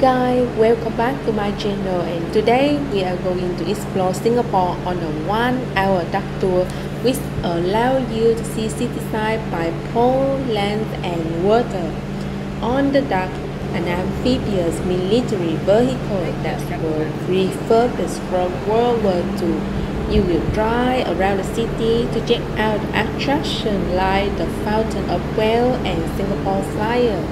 guys, welcome back to my channel, and today we are going to explore Singapore on a 1-hour duck tour which allow you to see city side by pond, land and water. On the duck, an amphibious military vehicle that was refurbished from World War II. You will drive around the city to check out attractions like the Fountain of Whale and Singapore Flyer.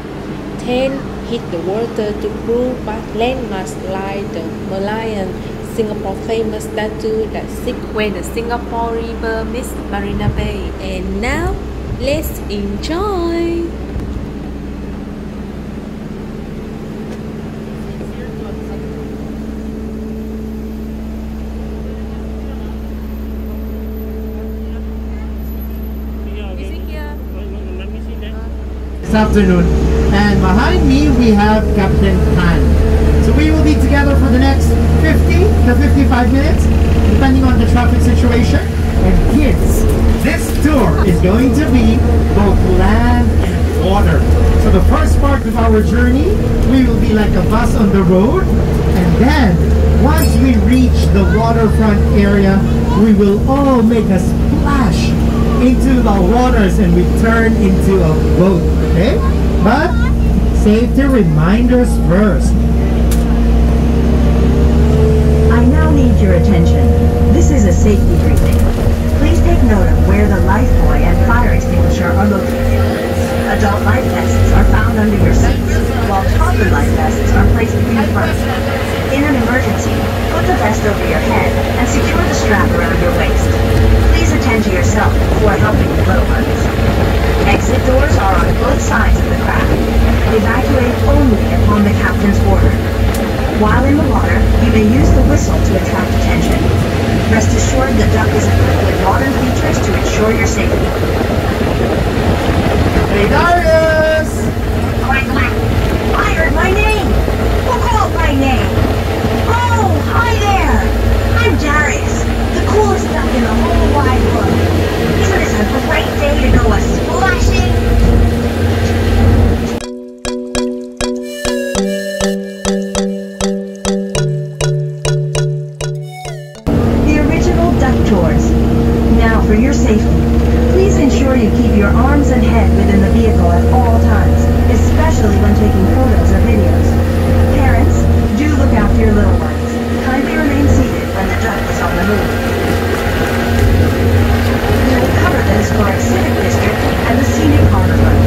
10. Hit the water to prove back landmarks like the Merlion, Singapore famous statue that sits where the Singapore River meets Marina Bay. And now, let's enjoy! This afternoon, and behind me we have Captain Han. So we will be together for the next 50 to 55 minutes depending on the traffic situation. And kids, this tour is going to be both land and water. So the first part of our journey, we will be like a bus on the road, and then once we reach the waterfront area, we will all make a splash into the waters and we turn into a boat, okay? But safety reminders first. I now need your attention. This is a safety briefing. Please take note of where the life buoy and fire extinguisher are located. Adult life vests are found under your seats, while toddler life vests are placed in front. In an emergency, put the vest over your head and secure the strap around your waist. Please attend to yourself before helping the little ones. Exit doors are on both sides of the craft. Evacuate only upon the captain's order. While in the water, you may use the whistle to attract attention. Rest assured the duck is equipped with modern features to ensure your safety. Hey Darius! Quack, quack. I heard my name! Who called my name? Oh, hi there! I'm Darius, the coolest duck in the whole wide world. Isn't this a great day to go a-splashing? DUCKtours. Now for your safety, please ensure you keep your arms and head within the vehicle at all times, especially when taking photos or videos. Parents, do look after your little ones. Kindly remain seated when the duck is on the move. We will cover the historic Civic District and the scenic harborfront.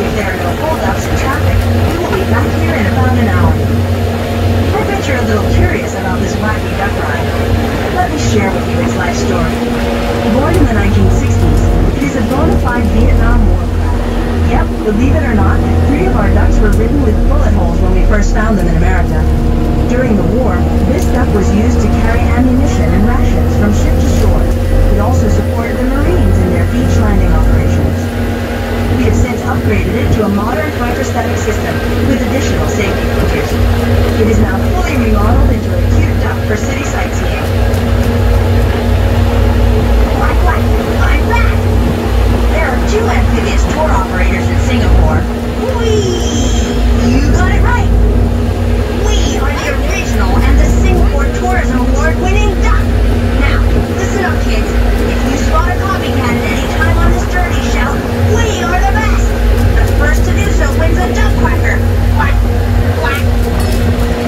If there are no holdups in traffic, we will be back here in about an hour. I bet you're a little curious about this wacky duck ride. Let me share with you its life story. Born in the 1960s, it is a bona fide Vietnam War craft. Yep, believe it or not, 3 of our ducks were ridden with bullet holes when we first found them in America. During the war, this duck was used to carry ammunition and rations from ship to shore. It also supported the Marines in their beach landing operations. We have since upgraded it to a modern hydrostatic system with additional safety features. It is now fully remodeled into a cute duck for city sightseeing. Quack, quack, I'm back! There are 2 amphibious tour operators in Singapore. Whee! You got it right! We are the original and the Singapore Tourism Award-winning duck! Now, listen up kids. If you spot a copycat at any time on this journey, shout, "We are the best!" The first to do so wins a duck quacker! Quack! Quack!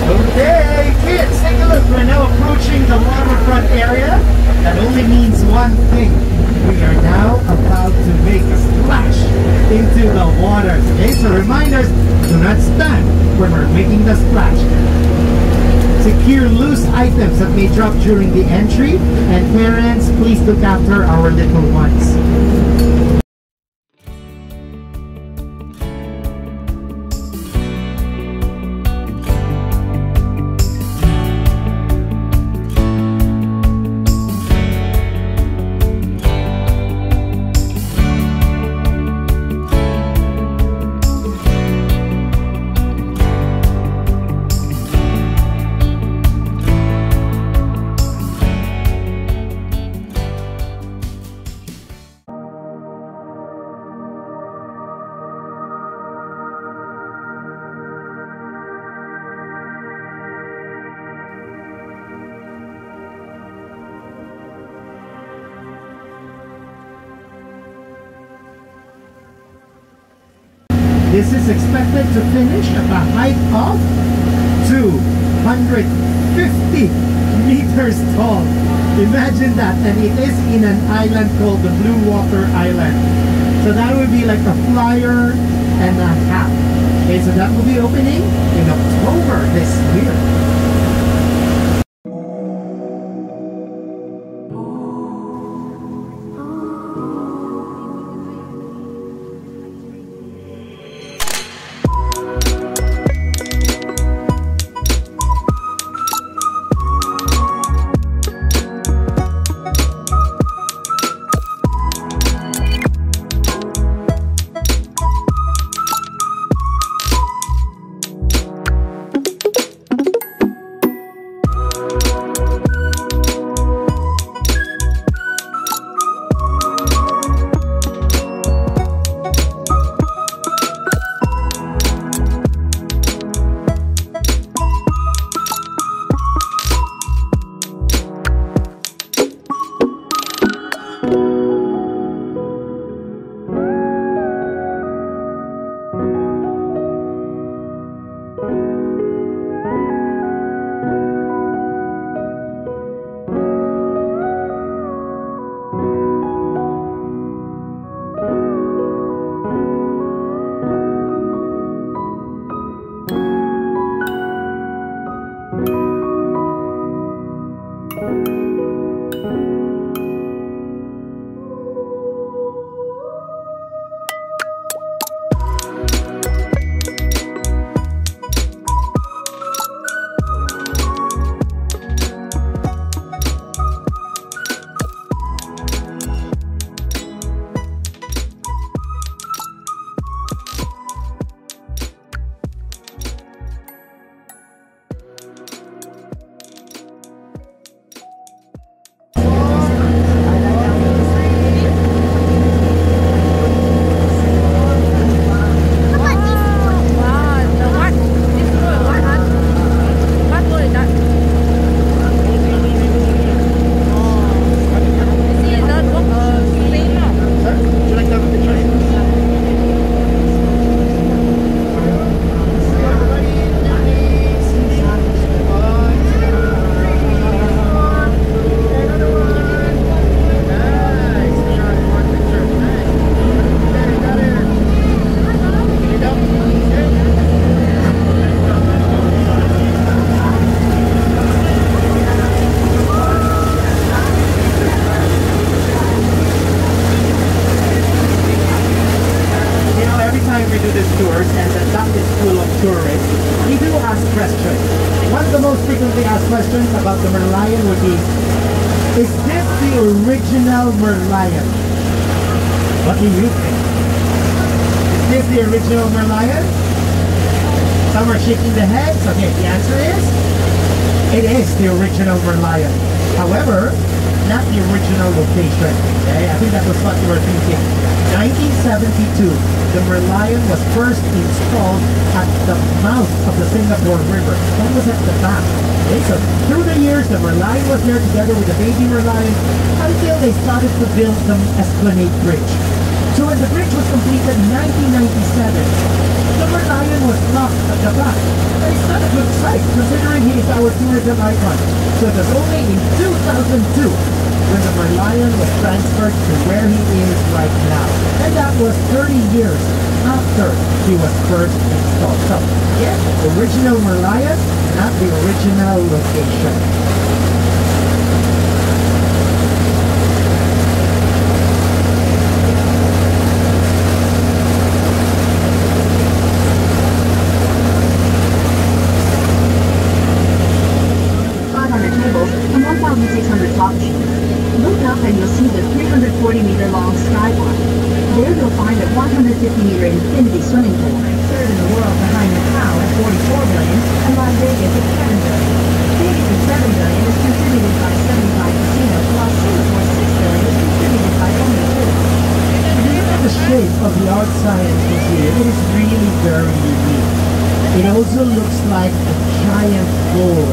Okay, kids, take a look. We're now approaching the waterfront area. That only means one thing. We are now about to make a splash into the waters. Okay, so reminders, do not stand when we're making the splash. Secure loose items that may drop during the entry, and parents, please look after our little ones. This is expected to finish at a height of 250 meters tall. Imagine that, and it is in an island called the Blue Water Island. So that would be like a flyer and a half. Okay, so that will be opening in October this year. tours, and the duck is full of tourists, we do ask questions. One of the most frequently asked questions about the Merlion would be, is this the original Merlion? What do you think? Is this the original Merlion? Some are shaking their heads. Okay, the answer is, it is the original Merlion. However, not the original location. Okay, I think that was what you were thinking. 1972, the Merlion was first installed at the mouth of the Singapore River. That was at the back. Okay, so through the years, the Merlion was there together with the baby Merlion until they started to build the Esplanade Bridge. So when the bridge was completed in 1997, the Merlion was locked at the back. And it's not a good sight, considering he is our tourism icon. So it was only in 2002 when the Merlion was transferred to where he is right now. And that was 30 years after he was first installed. So, yes, original Merlion, not the original location. Look up and you'll see the 340-meter long skyline. There you'll find a 150-meter infinity swimming pool. Third in the world behind Macau at 44 million, And Las Vegas at 7 billion. Vegas at 7 billion is contributed by 75 casinos, while Singapore 6 billion is contributed by only 2. If you look at the shape of the Art Science Museum, it is really very unique. It also looks like a giant bowl.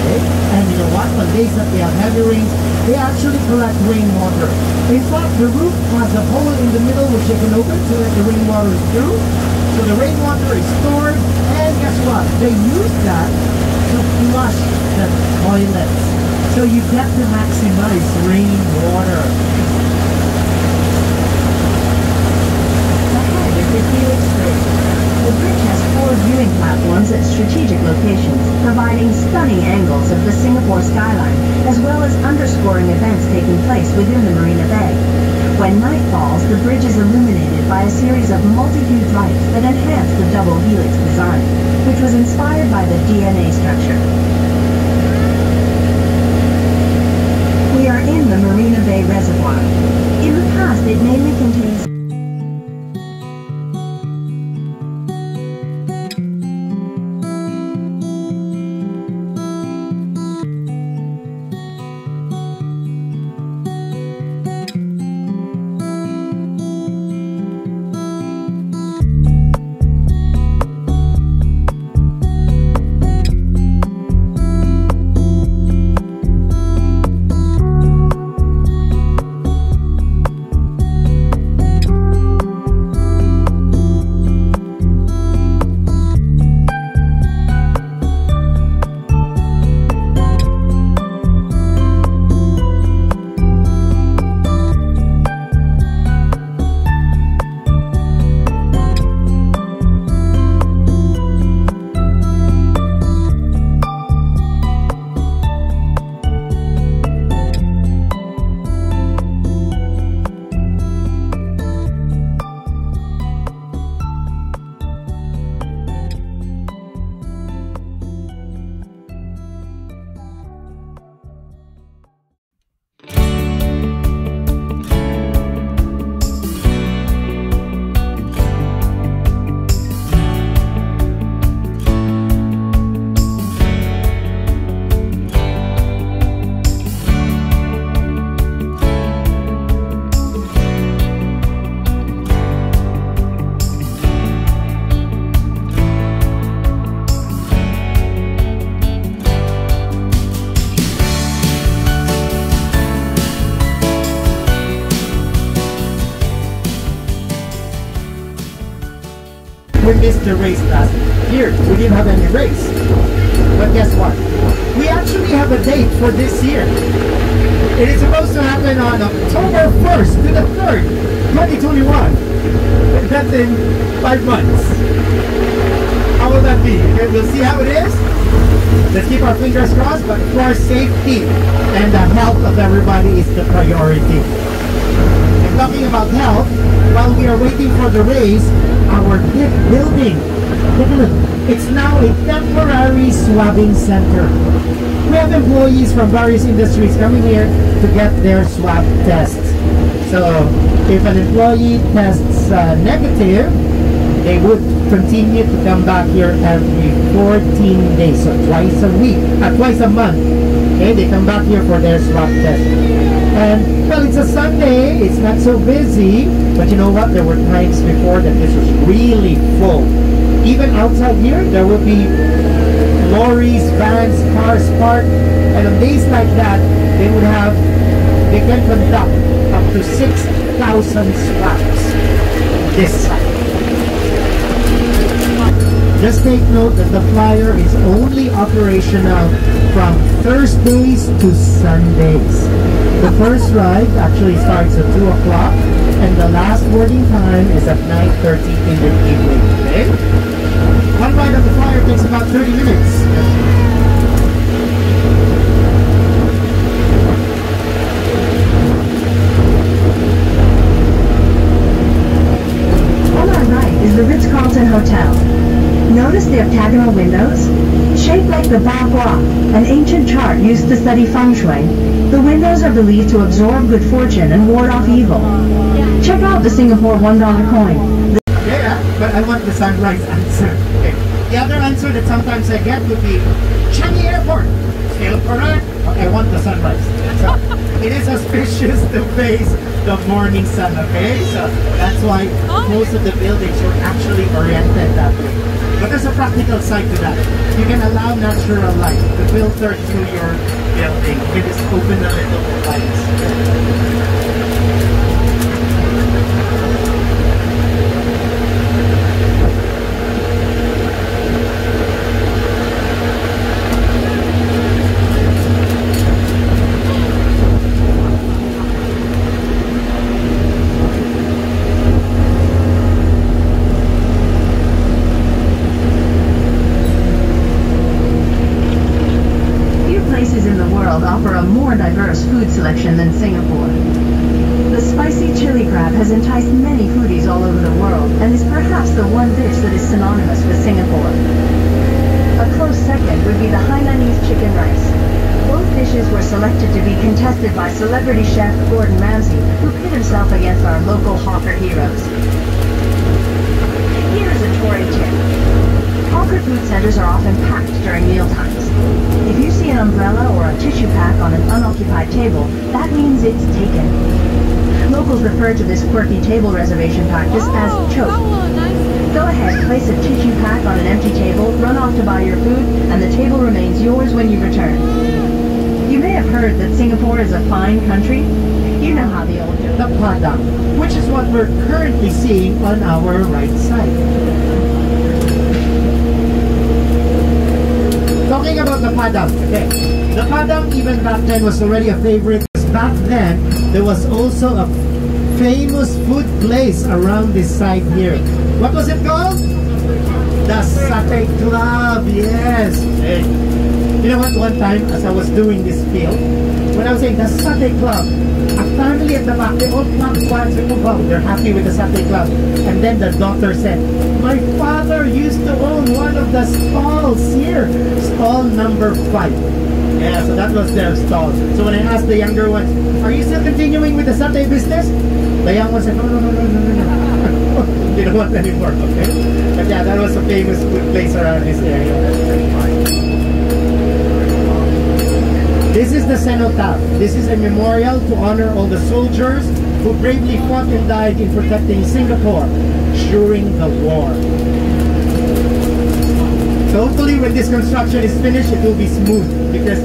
Okay? And you know what? On days that they have heavy rains, they actually collect rainwater. In fact, the roof has a hole in the middle which they can open to let the rainwater through. So the rainwater is stored, and guess what? They use that to flush the toilets. So you get to maximize rainwater. Ahead is the Helix Bridge. The bridge has 4 viewing platforms at strategic locations, providing stunning angles of the Singapore skyline, as well as underscoring events taking place within the Marina Bay. When night falls, the bridge is illuminated by a series of multi-hued lights that enhance the double helix design, which was inspired by the DNA structure. We are in the Marina Bay Reservoir. In the past, it mainly contains we missed the race last year. We didn't have any race. But guess what? We actually have a date for this year. It is supposed to happen on October 1st to the 3rd, 2021. That's in 5 months. How will that be? Okay, we'll see how it is. Let's keep our fingers crossed, but of course safety and the health of everybody is the priority. And talking about health, while we are waiting for the race, our building, look at it, it's now a temporary swabbing center. We have employees from various industries coming here to get their swab tests. So if an employee tests negative, they would continue to come back here every 14 days, so twice a month. Okay, they come back here for their swab test. And well, it's a Sunday, it's not so busy, but you know what? There were times before that this was really full. Even outside here, there will be lorries, vans, cars parked, and on days like that, they can conduct up to 6,000 swabs this side. Just take note that the flyer is only operational from Thursdays to Sundays. The first ride actually starts at 2 o'clock and the last boarding time is at 9:30 in the evening. Okay? One ride of the flyer takes about 30 minutes. On our right is the Ritz-Carlton Hotel. Notice the octagonal windows? Shaped like the Bagua, an ancient chart used to study feng shui, the windows are believed to absorb good fortune and ward off evil. Check out the Singapore $1 coin. Yeah, but I want the sunrise answer. Okay. The other answer that sometimes I get would be Changi Airport. Still correct. I want the sunrise. So it is auspicious to face the morning sun, okay? So that's why most of the buildings were actually oriented that way. But there's a practical side to that. You can allow natural light to filter through your building. You can just open the little lights. world offer a more diverse food selection than Singapore. The spicy chili crab has enticed many foodies all over the world and is perhaps the one dish that is synonymous with Singapore. A close second would be the Hainanese chicken rice. Both dishes were selected to be contested by celebrity chef Gordon Ramsay, who pit himself against our local hawker heroes. Here is a Tory tip. Hawker food centers are often packed during mealtimes. If you see an umbrella or a tissue pack on an unoccupied table, that means it's taken. Locals refer to this quirky table reservation practice as choke. Go ahead, place a tissue pack on an empty table, run off to buy your food, and the table remains yours when you return. You may have heard that Singapore is a fine country. You know how the old joke. The Padang, which is what we're currently seeing on our right side. Talking about the Padang, okay. The Padang even back then was already a favorite. Back then, there was also a famous food place around this side here. What was it called? The Satay Club, yes. Hey. You know what, one time as I was doing this film, when I was saying the Satay Club, a family at the back, they all clapped once, they're happy with the Satay Club. And then the daughter said, my father used to own one of the stalls here, stall number 5. Yeah, so that was their stall. So when I asked the younger ones, are you still continuing with the satay business? The young ones said, no. They don't want anymore, okay? But yeah, that was a famous food place around this area. This is the cenotaph. This is a memorial to honor all the soldiers who bravely fought and died in protecting Singapore during the war. So hopefully when this construction is finished, it will be smooth, because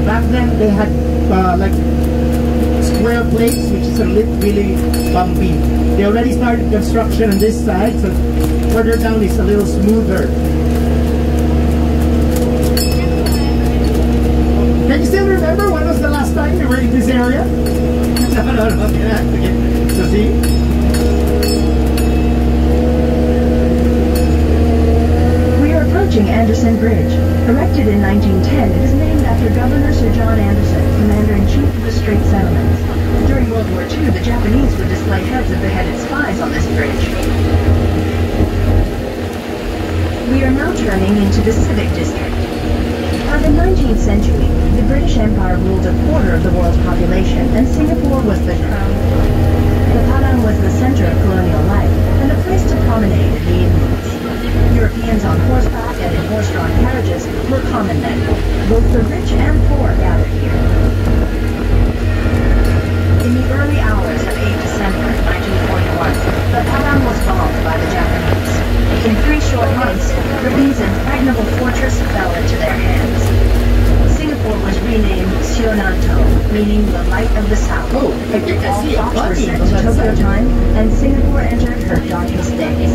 back then they had like square plates, which is a really bumpy. They already started construction on this side, so further down is a little smoother. Can you still remember when was the last time you were in this area? No. Okay. So see? Approaching Anderson Bridge. Erected in 1910, it is named after Governor Sir John Anderson, Commander-in-Chief of the Strait Settlements. During World War II, the Japanese would display heads of beheaded spies on this bridge. We are now turning into the Civic District. By the 19th century, the British Empire ruled a quarter of the world's population, and Singapore was the crown. The Padang was the center of colonial life, and a place to promenade in the evenings. Europeans on horseback and in horse-drawn carriages were common then. Both the rich and poor gathered here. In the early hours of 8 December 1941, the Padang was bombed by the Japanese. In 3 short months, Burmese impregnable fortress fell into their hands. Singapore was renamed Sionanto, meaning the light of the south. Oh, I think I see a All clocks were bunny set on to that Tokyo side. time, and Singapore entered her darkest days.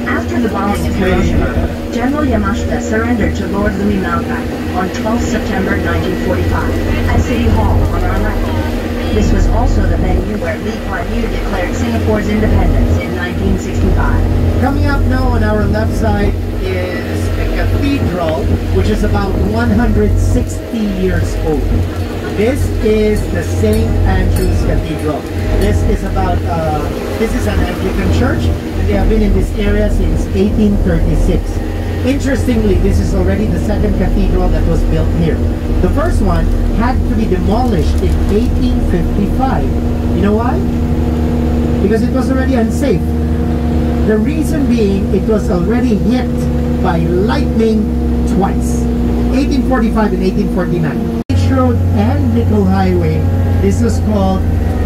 After the bombing of Hiroshima, General Yamashita surrendered to Lord Louis Mountbatten on 12 September 1945 at City Hall on our left. This was also the venue where Lee Kuan Yew declared Singapore's independence in 1965. Coming up now on our left side is a cathedral, which is about 160 years old. This is the St. Andrew's Cathedral. This is an Anglican church, and they have been in this area since 1836. Interestingly, this is already the second cathedral that was built here. The first one had to be demolished in 1855. You know why? Because it was already unsafe. The reason being, it was already hit by lightning twice. 1845 and 1849. Beach Road and Nickel Highway, this was called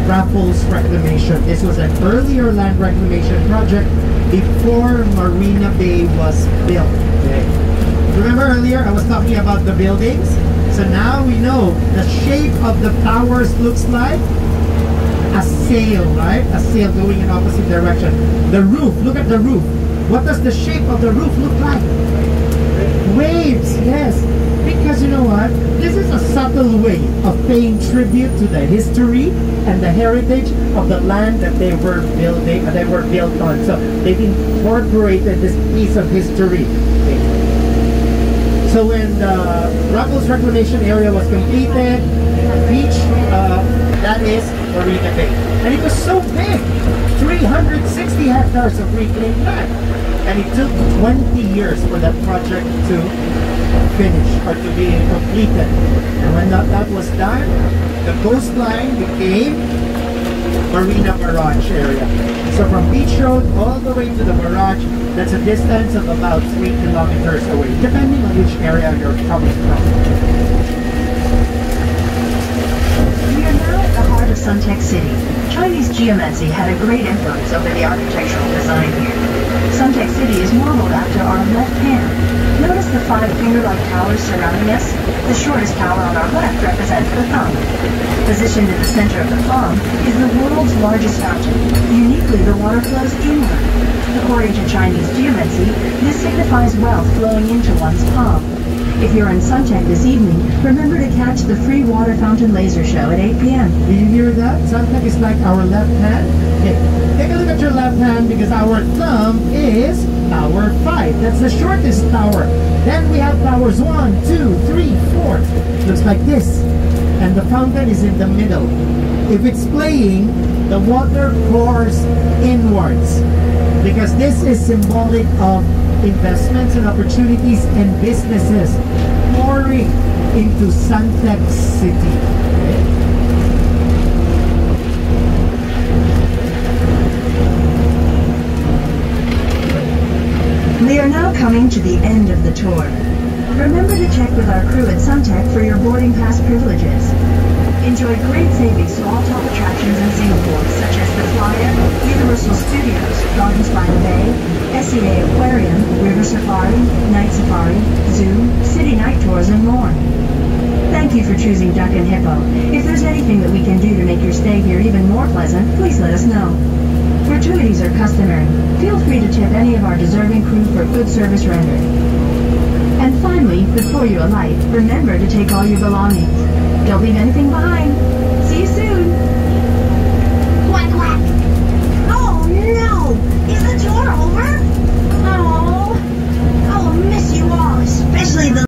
Raffles Reclamation. This was an earlier land reclamation project before Marina Bay was built. Okay. Remember earlier I was talking about the buildings? So now we know the shape of the towers looks like a sail, right? A sail going in opposite direction. The roof, look at the roof. What does the shape of the roof look like? Waves, yes. Because you know what? This is a subtle way of paying tribute to the history and the heritage of the land that they were built on. So they've incorporated this piece of history. Okay. So when the Ruggles Reclamation Area was completed, beach, that is Marina Bay. And it was so big, 360 hectares of reclaimed land. And it took 20 years for that project to finish or to be completed. And when that was done, the coastline became Marina Barrage area. So from Beach Road all the way to the barrage, that's a distance of about 3 kilometers away, depending on which area you're coming from. We are now at the heart of Suntec City. Chinese geomancy had a great influence over the architectural design here. Suntec City is modeled after our left hand. Notice the 5 finger-like towers surrounding us? The shortest tower on our left represents the thumb. Positioned in the center of the palm is the world's largest fountain. Uniquely, the water flows inward. According to Chinese geomancy, this signifies wealth flowing into one's palm. If you're in Suntec this evening, remember to catch the free water fountain laser show at 8 p.m. Do you hear that? Suntec is like our left hand. Okay, take a look at your left hand because our thumb is Tower 5. That's the shortest tower. Then we have towers 1, 2, 3, 4. Looks like this. And the fountain is in the middle. If it's playing, the water pours inwards because this is symbolic of investments and opportunities and businesses pouring into Suntec City. Okay? We are now coming to the end of the tour. Remember to check with our crew at Suntec for your boarding pass privileges. Enjoy great savings to all top attractions in Singapore, such as the Playa, Universal Studios, Gardens by the Bay, SEA Aquarium, River Safari, Night Safari, Zoo, City Night Tours, and more. Thank you for choosing Duck and Hippo. If there's anything that we can do to make your stay here even more pleasant, please let us know. Gratuities are customary. Feel free to tip any of our deserving crew for good service rendered. And finally, before you alight, remember to take all your belongings. Don't leave anything behind.